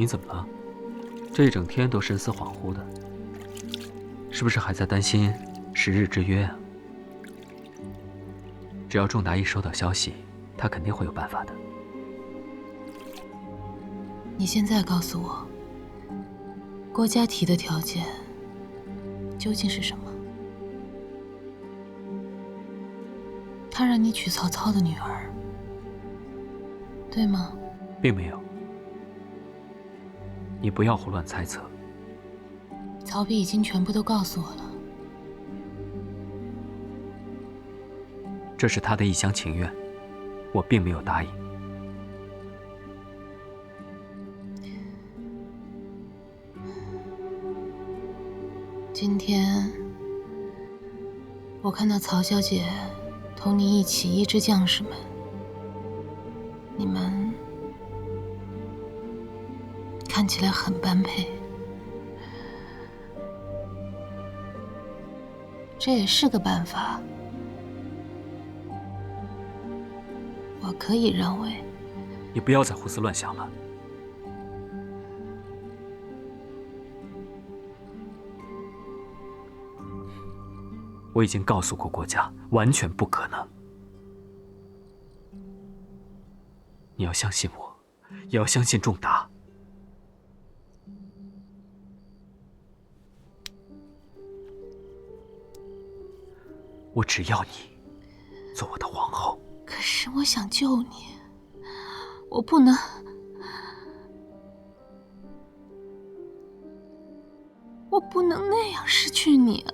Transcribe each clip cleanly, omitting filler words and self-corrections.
你怎么了？这一整天都神思恍惚的，是不是还在担心10日之约啊？只要仲达一收到消息，他肯定会有办法的。你现在告诉我，郭嘉提的条件究竟是什么？他让你娶曹操的女儿，对吗？并没有，你不要胡乱猜测。曹丕已经全部都告诉我了。这是他的一厢情愿，我并没有答应。今天我看到曹小姐同你一起医治将士们，你们看起来很般配，这也是个办法。我可以认为，你不要再胡思乱想了。我已经告诉过郭嘉，完全不可能。你要相信我，也要相信仲达。我只要你做我的皇后。可是我想救你，我不能。我不能那样失去你啊！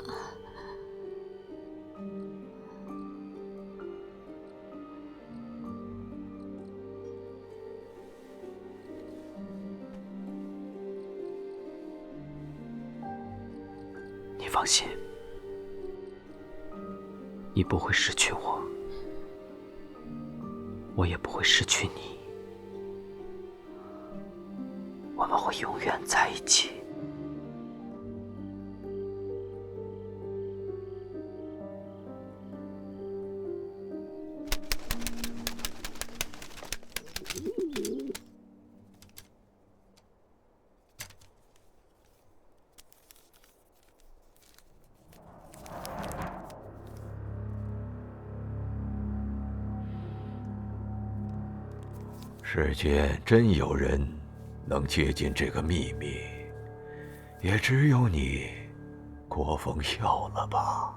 你放心，你不会失去我，我也不会失去你，我们会永远在一起。世间真有人能接近这个秘密，也只有你，郭奉孝了吧？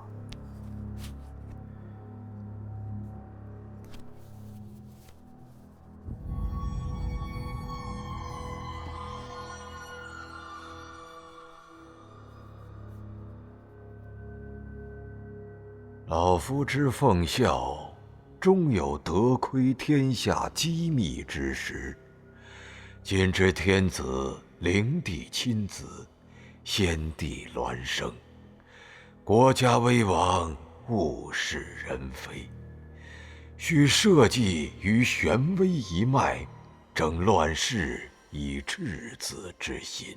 老夫之奉孝，终有得窥天下机密之时。今知天子灵帝亲子，先帝孪生，国家危亡，物是人非。须社稷于玄微一脉，正乱世以治子之心。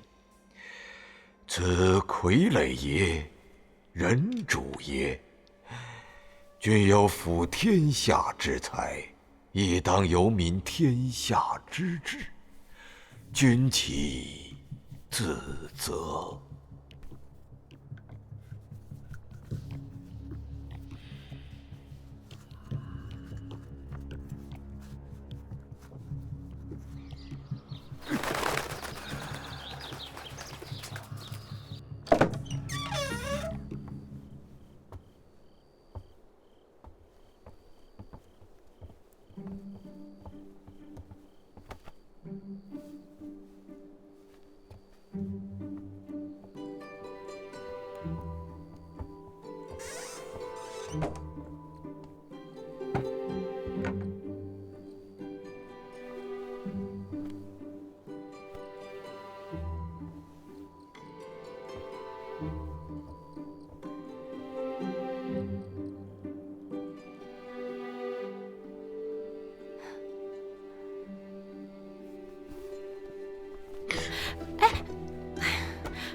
此傀儡也，人主也。君有辅天下之才，亦当有民天下之志。君其自责。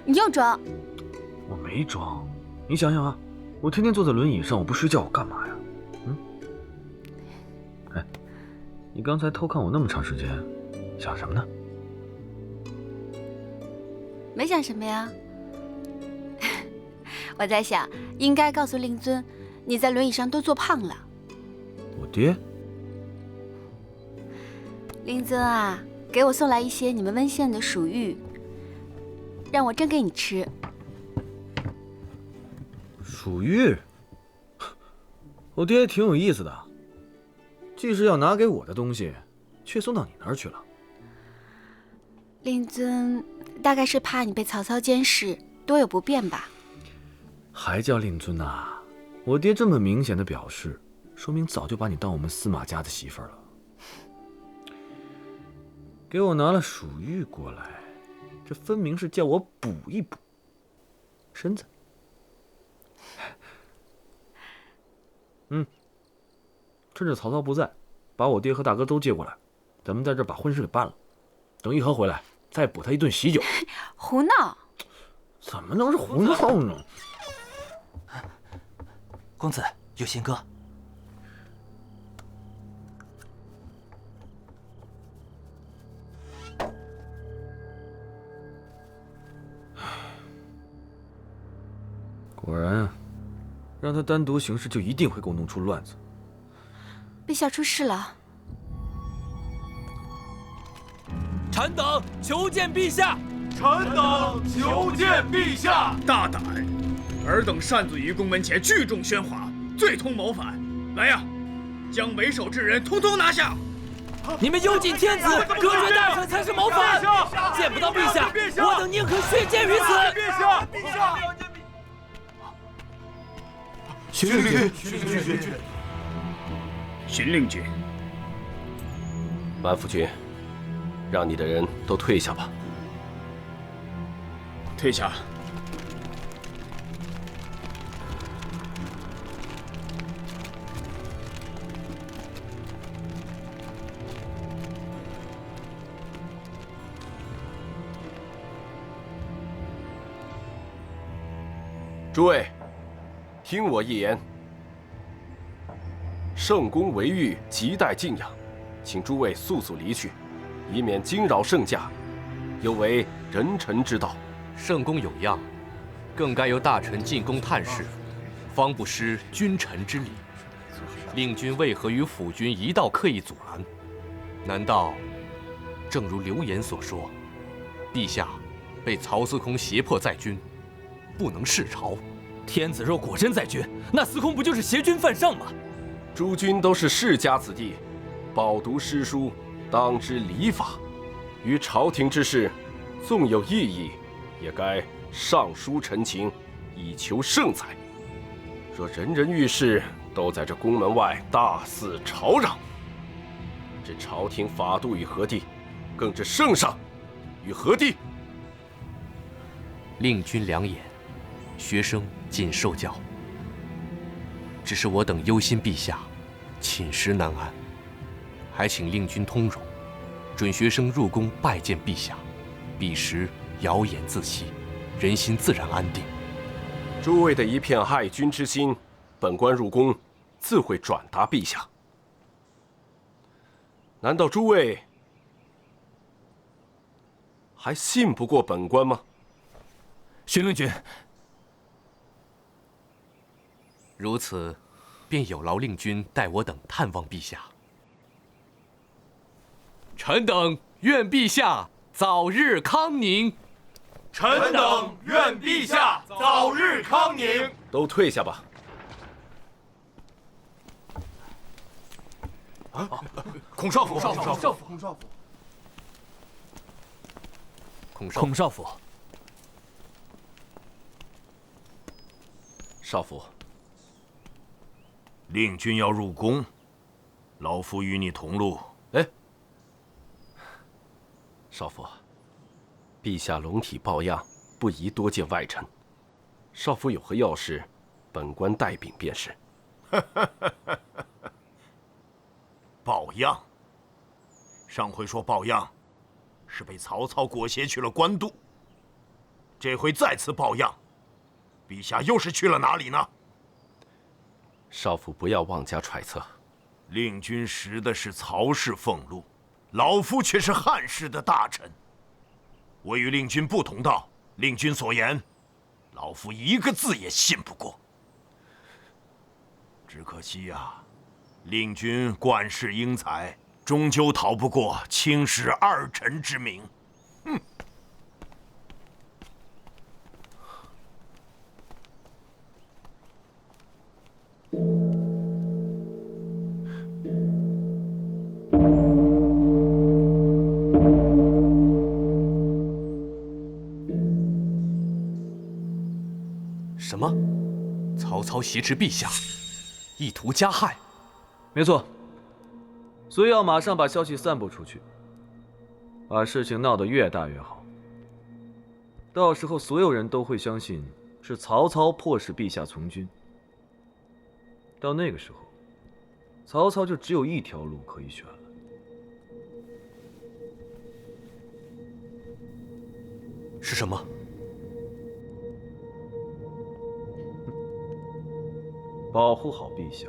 你又装？我没装，你想想啊，我天天坐在轮椅上，我不睡觉我干嘛呀？哎，你刚才偷看我那么长时间，想什么呢？没想什么呀。我在想，应该告诉令尊，你在轮椅上都坐胖了。我爹？令尊啊，给我送来一些你们温县的蜀玉，让我蒸给你吃。蜀玉？我爹挺有意思的，既是要拿给我的东西，却送到你那儿去了。令尊大概是怕你被曹操监视，多有不便吧。还叫令尊呐？我爹这么明显的表示，说明早就把你当我们司马家的媳妇儿了。给我拿了蜀玉过来，这分明是叫我补一补身子。趁着曹操不在，把我爹和大哥都接过来，咱们在这儿把婚事给办了。等义和回来，再补他一顿喜酒。胡闹！怎么能是胡闹呢？公子有新歌。果然啊，让他单独行事，就一定会给我弄出乱子。陛下出事了！臣等求见陛下。臣等求见陛下。大胆！尔等擅自于宫门前聚众喧哗，罪通谋反。来呀，将为首之人统统拿下！你们幽禁天子，隔绝大臣才是谋反。见不到陛下，我等宁可血溅于此。陛下，陛下！荀令君，荀令君，满府君，让你的人都退下吧。退下。诸位，听我一言。圣公为御，亟待敬仰，请诸位速速离去，以免惊扰圣驾，有违人臣之道。圣公有恙，更该由大臣进宫探视，方不失君臣之礼。令君为何与辅君一道刻意阻拦？难道正如流言所说，陛下被曹司空胁迫在军，不能视朝？天子若果真在军，那司空不就是挟军犯上吗？诸君都是世家子弟，饱读诗书，当知礼法。于朝廷之事，纵有异议，也该上书陈情，以求圣裁。若人人遇事都在这宫门外大肆吵嚷，这朝廷法度与何地？更这圣上与何地？令君良言，学生谨受教。只是我等忧心陛下寝食难安，还请令君通融，准学生入宫拜见陛下。彼时谣言自息，人心自然安定。诸位的一片爱君之心，本官入宫自会转达陛下。难道诸位还信不过本官吗？荀令君，如此，便有劳令君带我等探望陛下。臣等愿陛下早日康宁。臣等愿陛下早日康宁。都退下吧。孔少府，孔少府，少府，令君要入宫，老夫与你同路。哎，少府，陛下龙体抱恙，不宜多见外臣。少府有何要事，本官代禀便是。抱恙。上回说抱恙，是被曹操裹挟去了官渡。这回再次抱恙，陛下又是去了哪里呢？少府不要妄加揣测。令君识的是曹氏俸禄，老夫却是汉室的大臣。我与令君不同道，令君所言，老夫一个字也信不过。只可惜呀，令君冠世英才，终究逃不过轻视二臣之名。哼！什么？曹操挟持陛下，意图加害？没错。所以要马上把消息散布出去，把事情闹得越大越好。到时候所有人都会相信是曹操迫使陛下从军。到那个时候，曹操就只有一条路可以选了。是什么？保护好陛下。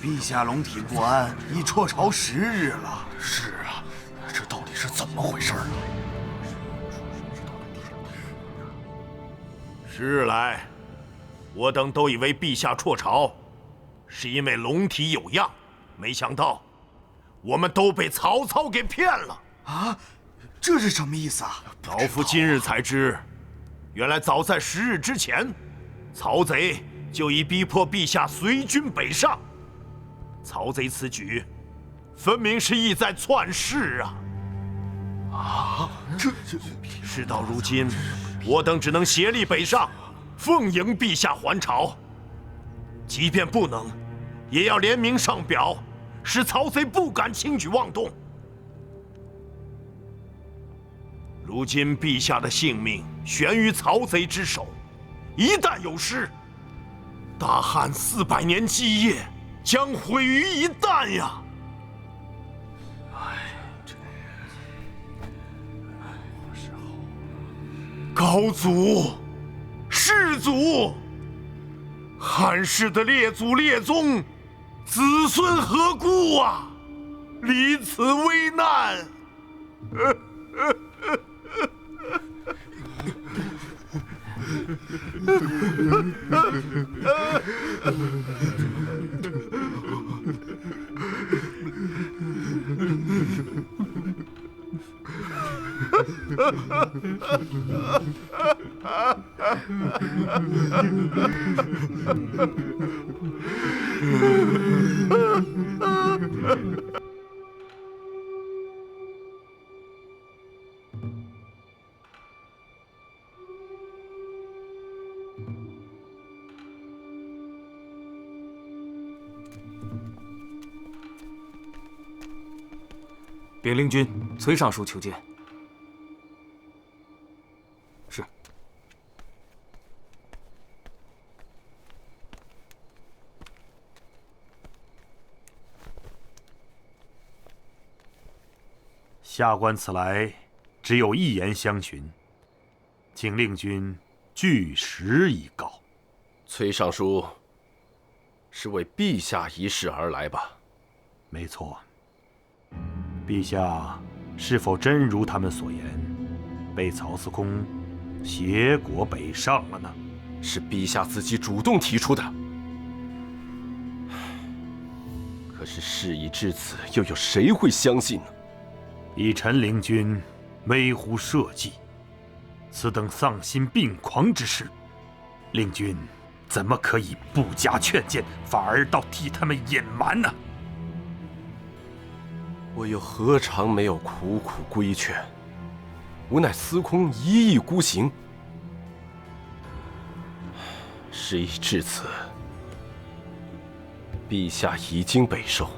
陛下龙体不安，已辍朝10日了。是啊，这到底是怎么回事呢？10日来，我等都以为陛下辍朝是因为龙体有恙，没想到我们都被曹操给骗了啊！这是什么意思啊？老夫今日才知，原来早在10日之前，曹贼就已逼迫陛下随军北上。曹贼此举，分明是意在篡弑啊！啊，这事到如今，我等只能协力北上，奉迎陛下还朝。即便不能，也要联名上表，使曹贼不敢轻举妄动。如今陛下的性命悬于曹贼之手，一旦有失，大汉400年基业将毁于一旦呀！高祖、世祖、汉室的列祖列宗、子孙何故啊？离此危难！禀令君，崔尚书求见。是。下官此来只有一言相询，请令君据实以告。崔尚书是为陛下一事而来吧？没错。陛下是否真如他们所言，被曹司空挟国北上了呢？是陛下自己主动提出的。可是事已至此，又有谁会相信呢？以臣领军微乎社稷，此等丧心病狂之事，令君怎么可以不加劝谏，反而倒替他们隐瞒呢？我又何尝没有苦苦规劝？无奈司空一意孤行。事已至此，陛下已经北狩，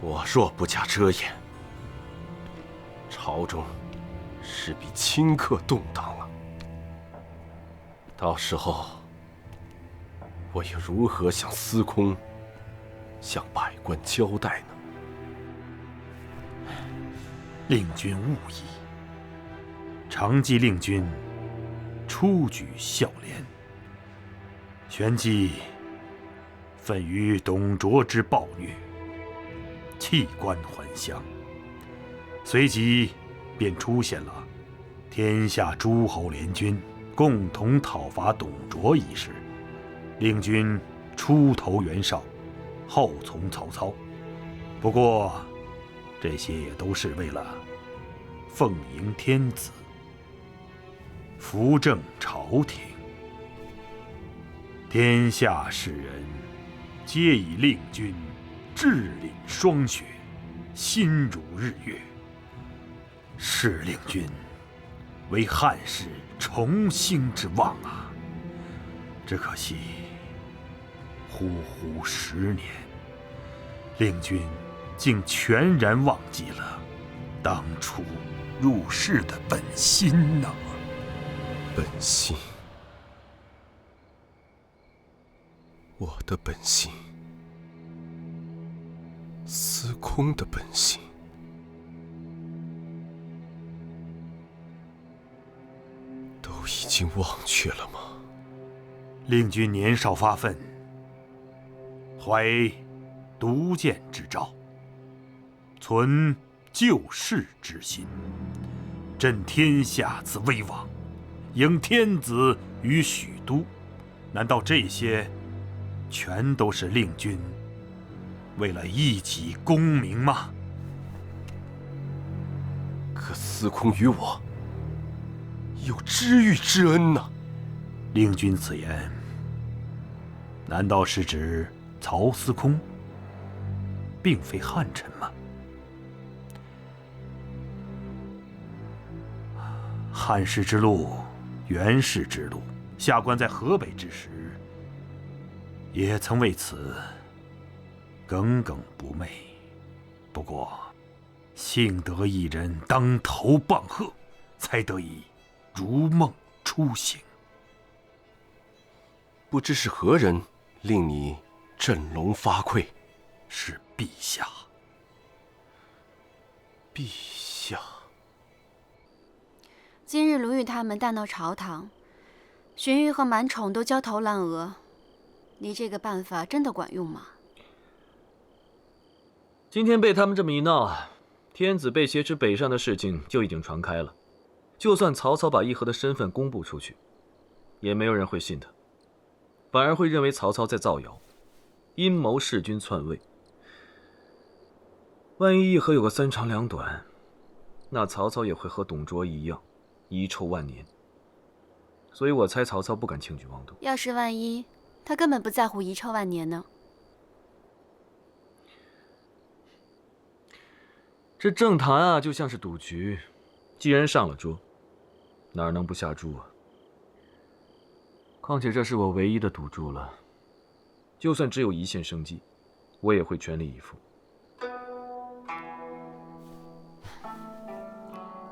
我若不加遮掩，朝中势必顷刻动荡了。到时候，我又如何向司空、向百官交代呢？令君勿疑，常记令君出举孝廉，旋即愤于董卓之暴虐，弃官还乡，随即便出现了天下诸侯联军共同讨伐董卓一事，令君出投袁绍，后从曹操。不过这些也都是为了奉迎天子，扶正朝廷。天下士人皆以令君志凛霜雪，心如日月，是令君为汉室重兴之望啊！只可惜忽忽10年，令君竟全然忘记了当初入仕的本心呐！本心，我的本心，司空的本心，都已经忘却了吗？令君年少发愤，怀独见之兆，存救世之心，振天下之威望，迎天子于许都。难道这些全都是令君为了一己功名吗？可司空与我有知遇之恩呐！令君此言，难道是指曹司空，并非汉臣吗？汉室之路，袁氏之路，下官在河北之时，也曾为此耿耿不寐。不过，幸得一人当头棒喝，才得以如梦初醒。不知是何人令你振聋发聩？是陛下。陛下。今日卢玉他们大闹朝堂，荀彧和满宠都焦头烂额，你这个办法真的管用吗？今天被他们这么一闹，天子被挟持北上的事情就已经传开了。就算曹操把议和的身份公布出去，也没有人会信他，反而会认为曹操在造谣，阴谋弑君篡位。万一议和有个3长2短，那曹操也会和董卓一样，遗臭万年。所以我猜曹操不敢轻举妄动。要是万一，他根本不在乎遗臭万年呢？这政坛啊，就像是赌局，既然上了桌，哪能不下注啊？况且这是我唯一的赌注了，就算只有一线生机，我也会全力以赴。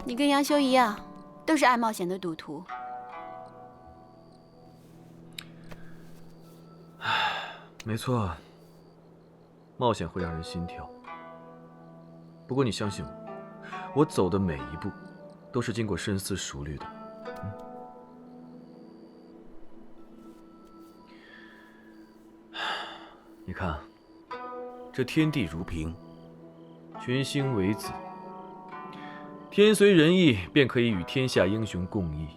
你跟杨修一样，都是爱冒险的赌徒。没错，冒险会让人心跳。不过你相信我，我走的每一步都是经过深思熟虑的。你看，这天地如平，群星为子，天随人意，便可以与天下英雄共议，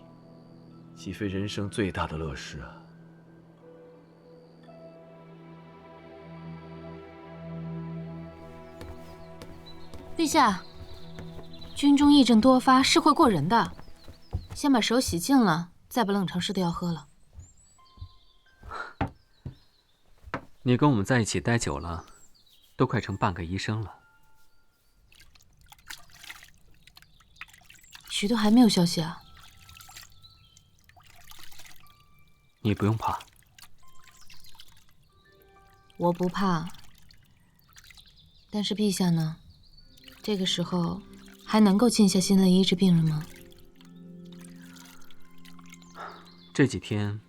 岂非人生最大的乐事啊？陛下，军中议政多发，是会过人的。先把手洗净了，再不冷成似的要喝了。你跟我们在一起待久了，都快成半个医生了。许都还没有消息啊？你不用怕。我不怕。但是陛下呢？这个时候还能够静下心来医治病人吗？这几天，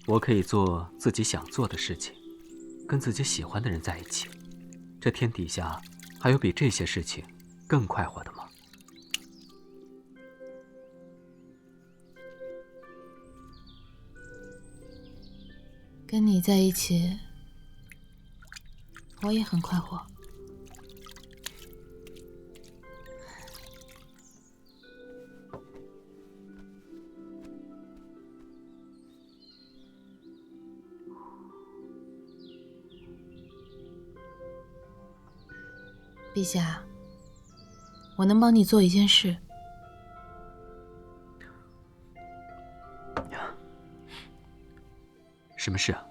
我可以做自己想做的事情，跟自己喜欢的人在一起。这天底下还有比这些事情更快活的吗？跟你在一起，我也很快活。陛下，我能帮你做一件事。什么事啊？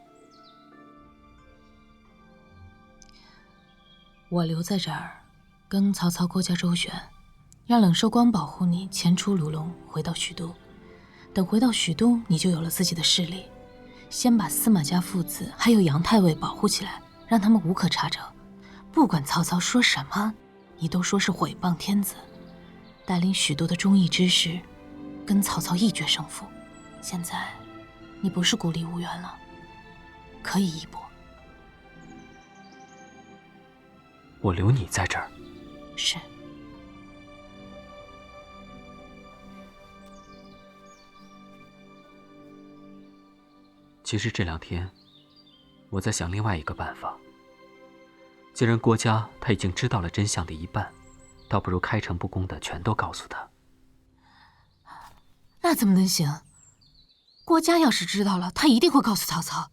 我留在这儿，跟曹操、郭嘉周旋，让冷寿光保护你前出卢龙，回到许都。等回到许都，你就有了自己的势力。先把司马家父子还有杨太尉保护起来，让他们无可查着。不管曹操说什么，你都说是毁谤天子。带领许多的忠义之士，跟曹操一决胜负。现在，你不是孤立无援了，可以一搏。我留你在这儿。是。其实这2天，我在想另外一个办法。既然郭嘉他已经知道了真相的一半，倒不如开诚布公的全都告诉他。那怎么能行？郭嘉要是知道了，他一定会告诉曹操。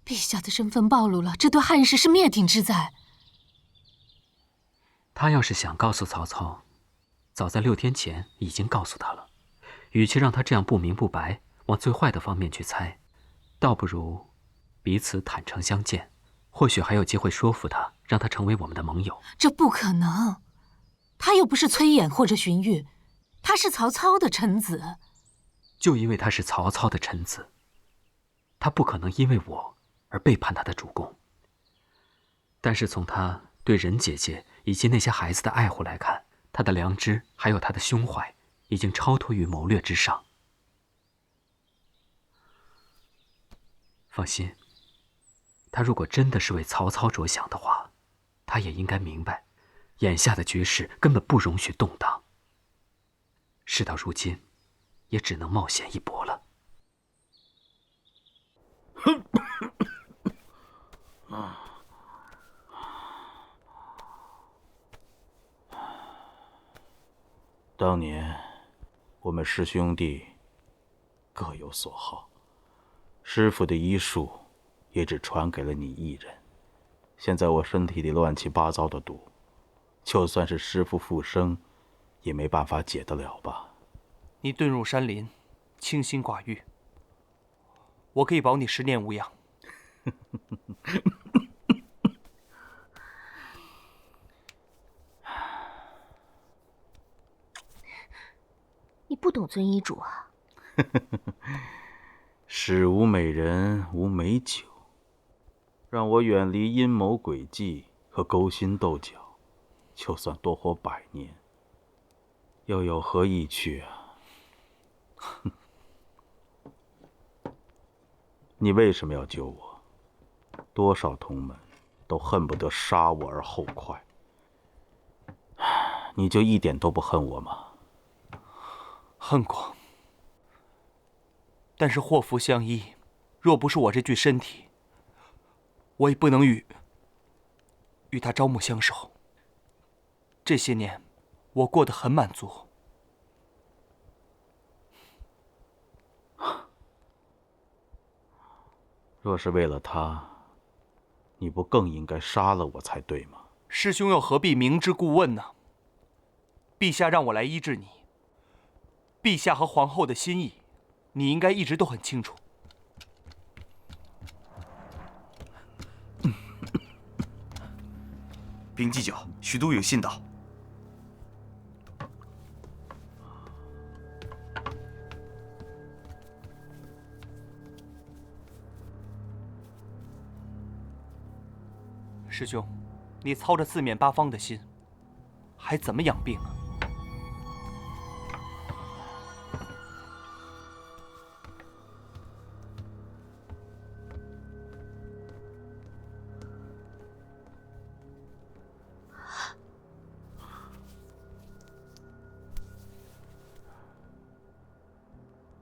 陛下的身份暴露了，这对汉室是灭顶之灾。他要是想告诉曹操，早在6天前已经告诉他了。与其让他这样不明不白，往最坏的方面去猜，倒不如彼此坦诚相见，或许还有机会说服他，让他成为我们的盟友。这不可能，他又不是崔琰或者荀彧，他是曹操的臣子。就因为他是曹操的臣子，他不可能因为我而背叛他的主公。但是从他对任姐姐以及那些孩子的爱护来看，他的良知还有他的胸怀已经超脱于谋略之上。放心，他如果真的是为曹操着想的话，他也应该明白，眼下的局势根本不容许动荡。事到如今，也只能冒险一搏了。当年我们师兄弟各有所好，师傅的医术也只传给了你一人。现在我身体里乱七八糟的毒，就算是师傅复生，也没办法解得了吧？你遁入山林，清心寡欲，我可以保你10年无恙。你不懂遵医嘱啊！使无美人，无美酒，让我远离阴谋诡计和勾心斗角，就算多活100年，又有何益趣啊？你为什么要救我？多少同门都恨不得杀我而后快，你就一点都不恨我吗？恨过，但是祸福相依，若不是我这具身体，我也不能与他朝暮相守。这些年，我过得很满足。若是为了他，你不更应该杀了我才对吗？师兄又何必明知故问呢？陛下让我来医治你，陛下和皇后的心意，你应该一直都很清楚。禀祭酒，许都有信到。师兄，你操着四面八方的心，还怎么养病啊？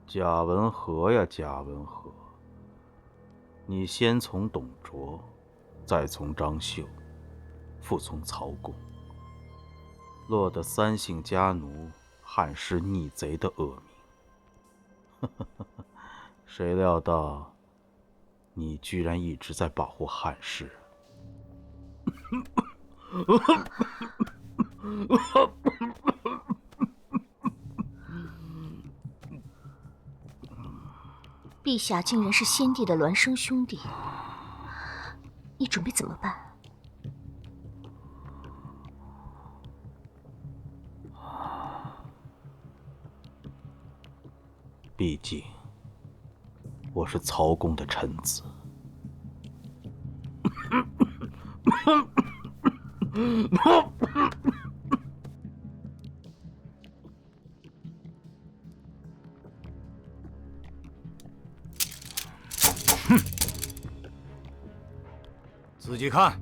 贾文和呀，贾文和，你先从董卓，再从张绣，复从曹公，落得三姓家奴、汉室逆贼的恶名。谁料到，你居然一直在保护汉室。陛下竟然是先帝的孪生兄弟，你准备怎么办？毕竟，我是曹公的臣子。仔细看，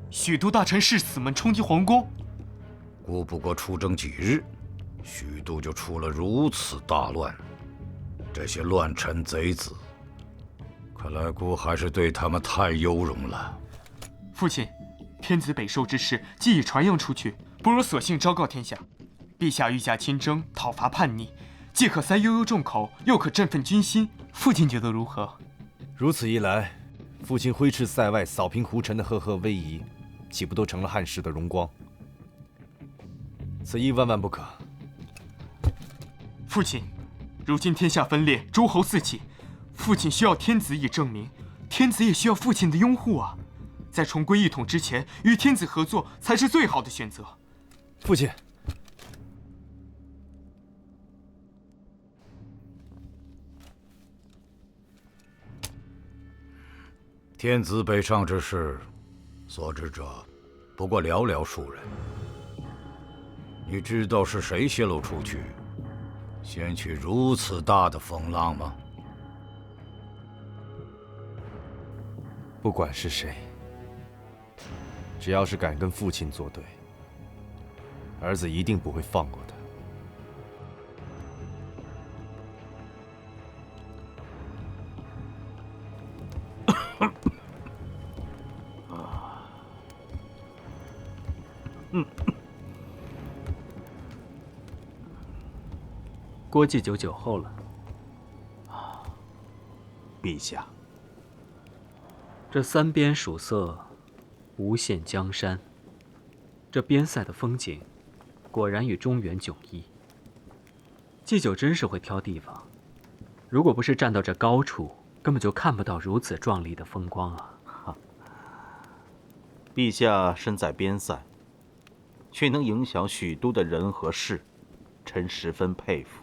许都大臣誓死们冲击皇宫，顾不过出征几日，许都就出了如此大乱。这些乱臣贼子，看来孤还是对他们太优容了。父亲，天子北狩之事既已传扬出去，不如索性昭告天下。陛下御驾亲征，讨伐叛逆，既可塞悠悠众口，又可振奋军心。父亲觉得如何？如此一来，父亲挥斥塞外、扫平胡臣的赫赫威仪，岂不都成了汉室的荣光？此意万万不可。父亲，如今天下分裂，诸侯四起，父亲需要天子以正名，天子也需要父亲的拥护啊！在重归一统之前，与天子合作才是最好的选择。父亲。天子北上之事，所知者不过寥寥数人。你知道是谁泄露出去，掀起如此大的风浪吗？不管是谁，只要是敢跟父亲作对，儿子一定不会放过他。郭祭酒酒后了。陛下，这三边属色，无限江山。这边塞的风景，果然与中原迥异。祭酒真是会挑地方，如果不是站到这高处，根本就看不到如此壮丽的风光啊！陛下身在边塞，却能影响许都的人和事，臣十分佩服。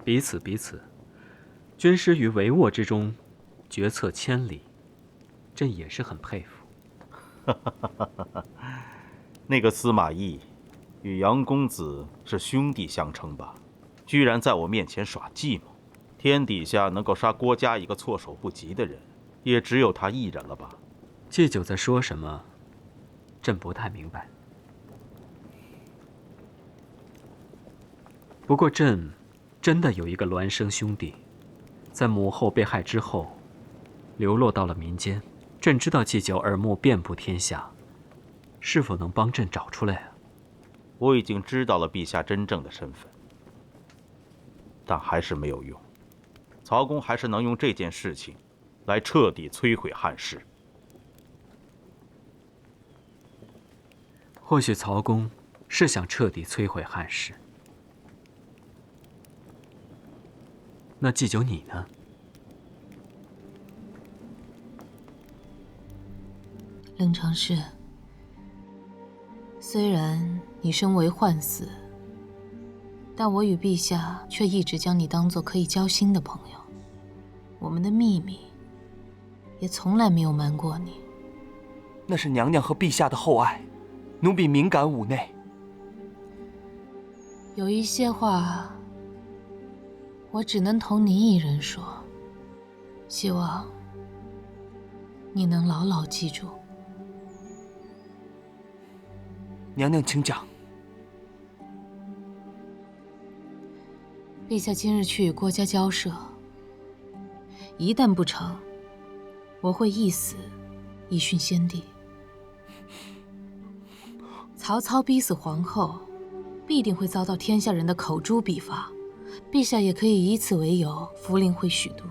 彼此彼此，军师于帷幄之中，决策千里，朕也是很佩服。那个司马懿与杨公子是兄弟相称吧？居然在我面前耍计谋！天底下能够杀郭家一个措手不及的人，也只有他一人了吧？祭酒在说什么？朕不太明白。不过朕真的有一个孪生兄弟，在母后被害之后，流落到了民间。朕知道祭酒耳目遍布天下，是否能帮朕找出来啊？我已经知道了陛下真正的身份，但还是没有用。曹公还是能用这件事情来彻底摧毁汉室。或许曹公是想彻底摧毁汉室。那祭酒你呢？冷常侍，虽然你身为宦死，但我与陛下却一直将你当作可以交心的朋友。我们的秘密也从来没有瞒过你。那是娘娘和陛下的厚爱，奴婢敏感妩内。有一些话，我只能同你一人说，希望你能牢牢记住。娘娘请讲。陛下今日去与郭家交涉，一旦不成，我会一死以殉先帝。曹操逼死皇后，必定会遭到天下人的口诛笔伐。陛下也可以以此为由扶灵回许都，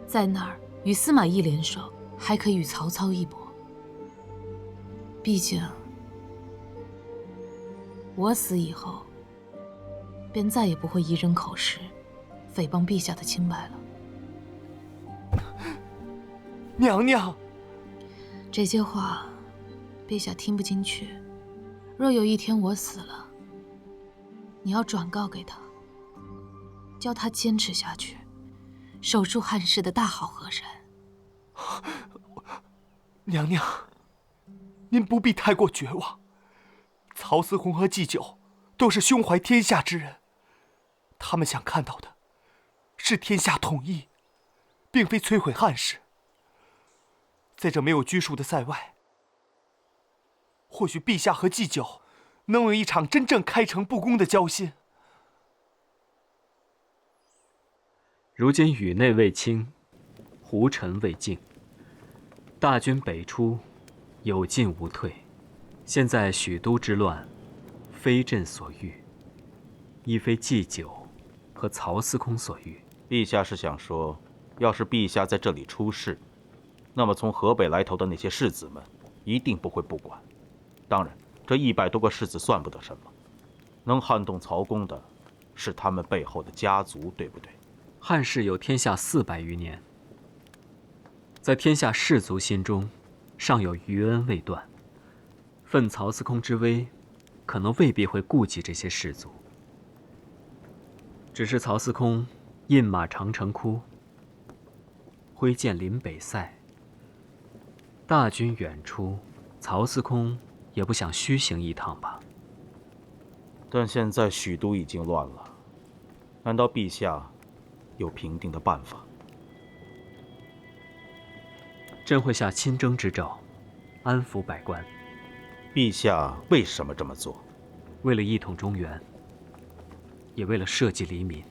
在那儿与司马懿联手，还可以与曹操一搏。毕竟，我死以后，便再也不会以人口实，诽谤陛下的清白了。娘娘，这些话，陛下听不进去。若有一天我死了，你要转告给他，叫他坚持下去，守住汉室的大好河山。娘娘，您不必太过绝望。曹司空和祭酒都是胸怀天下之人，他们想看到的是天下统一，并非摧毁汉室。在这没有拘束的塞外，或许陛下和祭酒能有一场真正开诚布公的交心。如今宇内未清，胡尘未净，大军北出，有进无退。现在许都之乱，非朕所欲，亦非祭酒和曹司空所欲。陛下是想说，要是陛下在这里出事，那么从河北来投的那些世子们一定不会不管。当然，这100多个世子算不得什么，能撼动曹公的，是他们背后的家族，对不对？汉室有天下400余年，在天下士族心中，尚有余恩未断。奋曹司空之威，可能未必会顾及这些士族。只是曹司空印马长城窟，挥剑临北塞，大军远出，曹司空也不想虚行一趟吧？但现在许都已经乱了，难道陛下有平定的办法？朕会下亲征之诏，安抚百官。陛下为什么这么做？为了一统中原，也为了社稷黎民。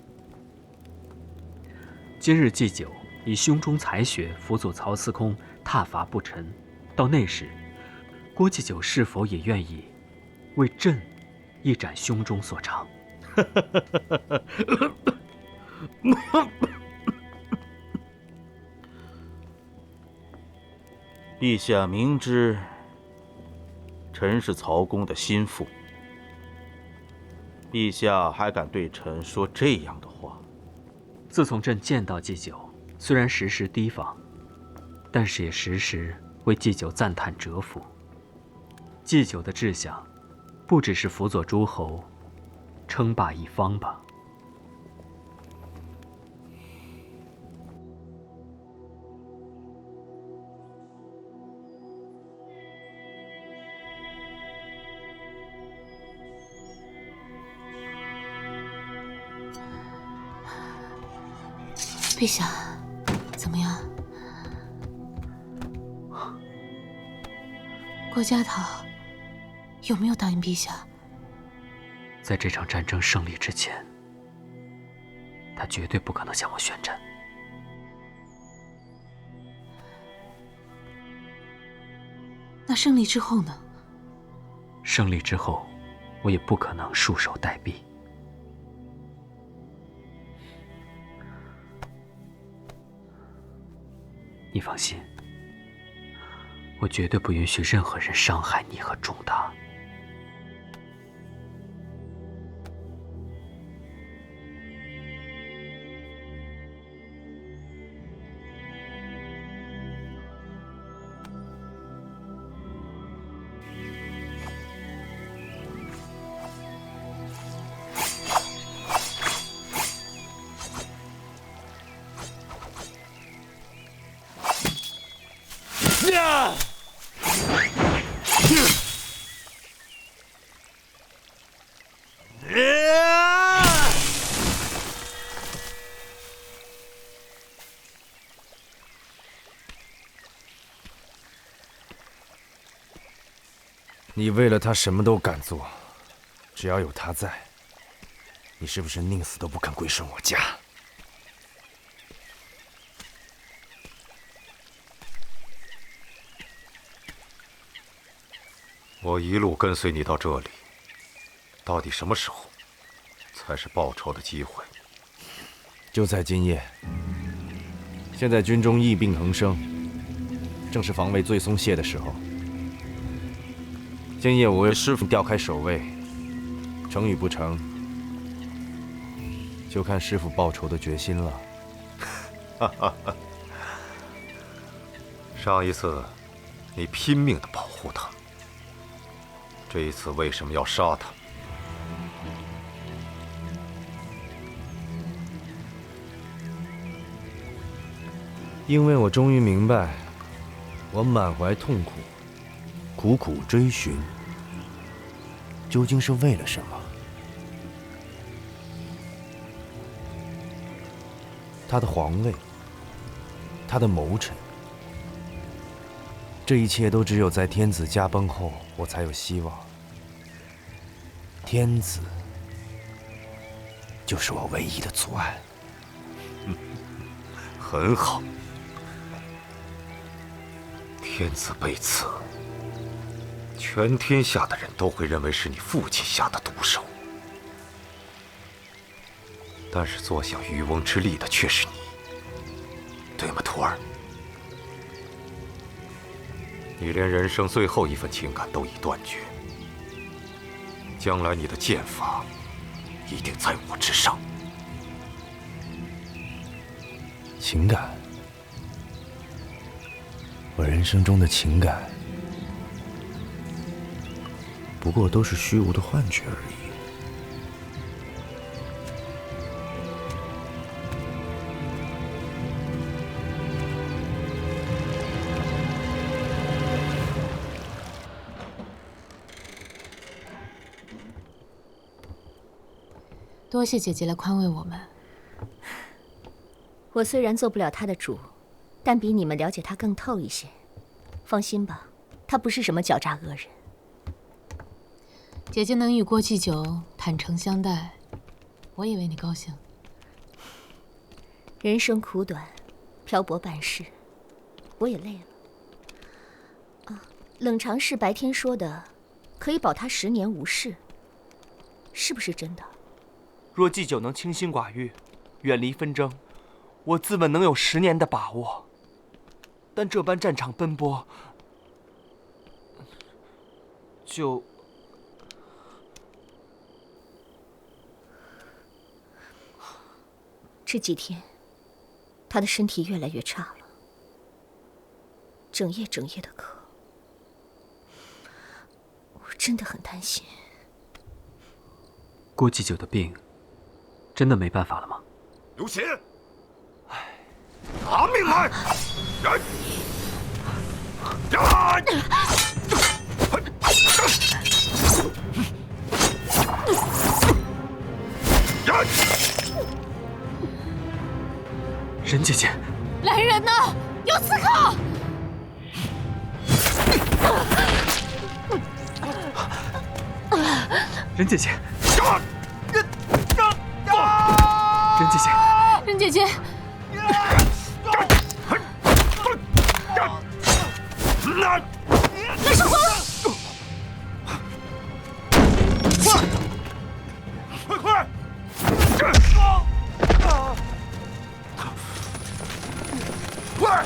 今日祭酒以胸中才学辅佐曹司空挞伐不臣，到那时，郭祭酒是否也愿意为朕一展胸中所长？陛下明知臣是曹公的心腹，陛下还敢对臣说这样的话？自从朕见到祭酒，虽然时时提防，但是也时时为祭酒赞叹折服。祭酒的志向，不只是辅佐诸侯，称霸一方吧。陛下，怎么样？郭嘉讨有没有答应陛下？在这场战争胜利之前，他绝对不可能向我宣战。那胜利之后呢？胜利之后，我也不可能束手待毙。你放心，我绝对不允许任何人伤害你和仲达。你为了他什么都敢做，只要有他在，你是不是宁死都不肯归顺我家？我一路跟随你到这里，到底什么时候才是报仇的机会？就在今夜。现在军中疫病横生，正是防卫最松懈的时候。今夜我为师父调开守卫，成与不成，就看师父报仇的决心了。上一次你拼命地保护他，这一次为什么要杀他？因为我终于明白，我满怀痛苦，苦苦追寻，究竟是为了什么？他的皇位，他的谋臣，这一切都只有在天子驾崩后，我才有希望。天子就是我唯一的阻碍。很好。天子被刺，全天下的人都会认为是你父亲下的毒手，但是坐享渔翁之利的却是你，对吗，徒儿？你连人生最后一份情感都已断绝，将来你的剑法一定在我之上。情感，我人生中的情感，不过都是虚无的幻觉而已。多谢姐姐来宽慰我们。我虽然做不了他的主，但比你们了解他更透一些。放心吧，他不是什么狡诈恶人。姐姐能与郭祭酒坦诚相待，我也为你高兴。人生苦短，漂泊办事，我也累了。冷常氏白天说的，可以保他10年无事，是不是真的？若祭酒能清心寡欲，远离纷争，我自问能有10年的把握。但这般战场奔波，就这几天，他的身体越来越差了，整夜的咳，我真的很担心。郭祭酒的病，真的没办法了吗？刘协，拿命来！任姐姐，来人呐！有刺客！任姐姐，任姐姐，任姐姐，冷少皇，快！快！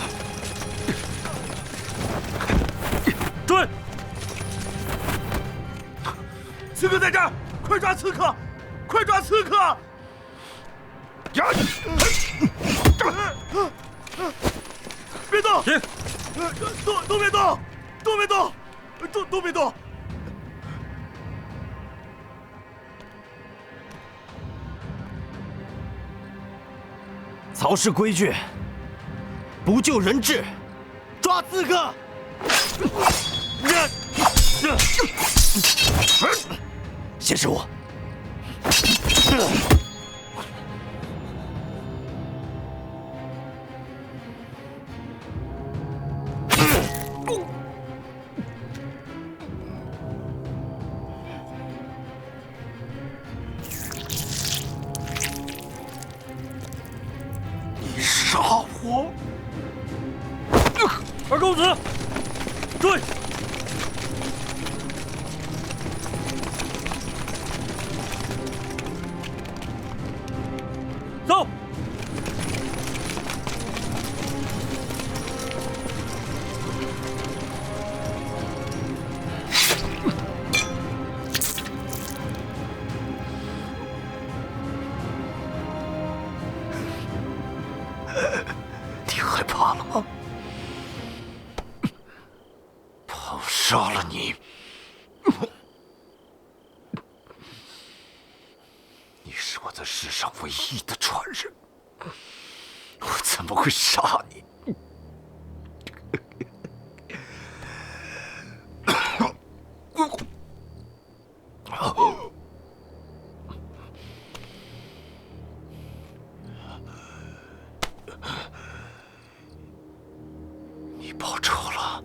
追！刺客在这儿，快抓刺客！快抓刺客！别动！停！都别动！都别动！都别动！曹氏规矩，不救人质，抓刺客。先是我。二公子，追！走！你害怕了吗？怕我杀了你？你是我在世上唯一的传人，我怎么会杀你？你报仇了，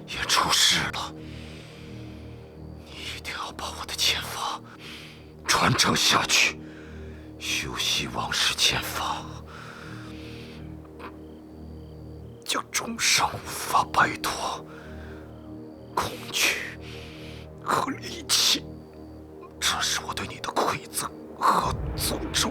也出事了，你一定要把我的剑法传承下去，修习王室剑法，就终生无法摆脱恐惧和戾气。这是我对你的馈赠和诅咒。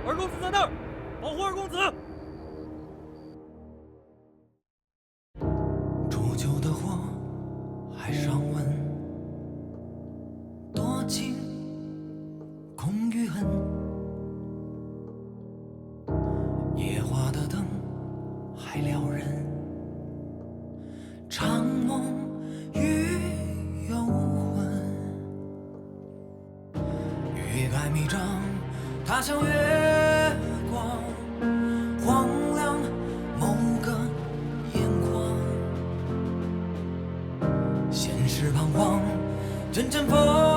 二公子在那儿，保护二公子。煮酒的火还尚温，多情空余恨。夜花的灯还撩人，长梦与幽魂。欲盖弥彰，他像月光，荒凉某个眼眶。现实彷徨，阵阵风。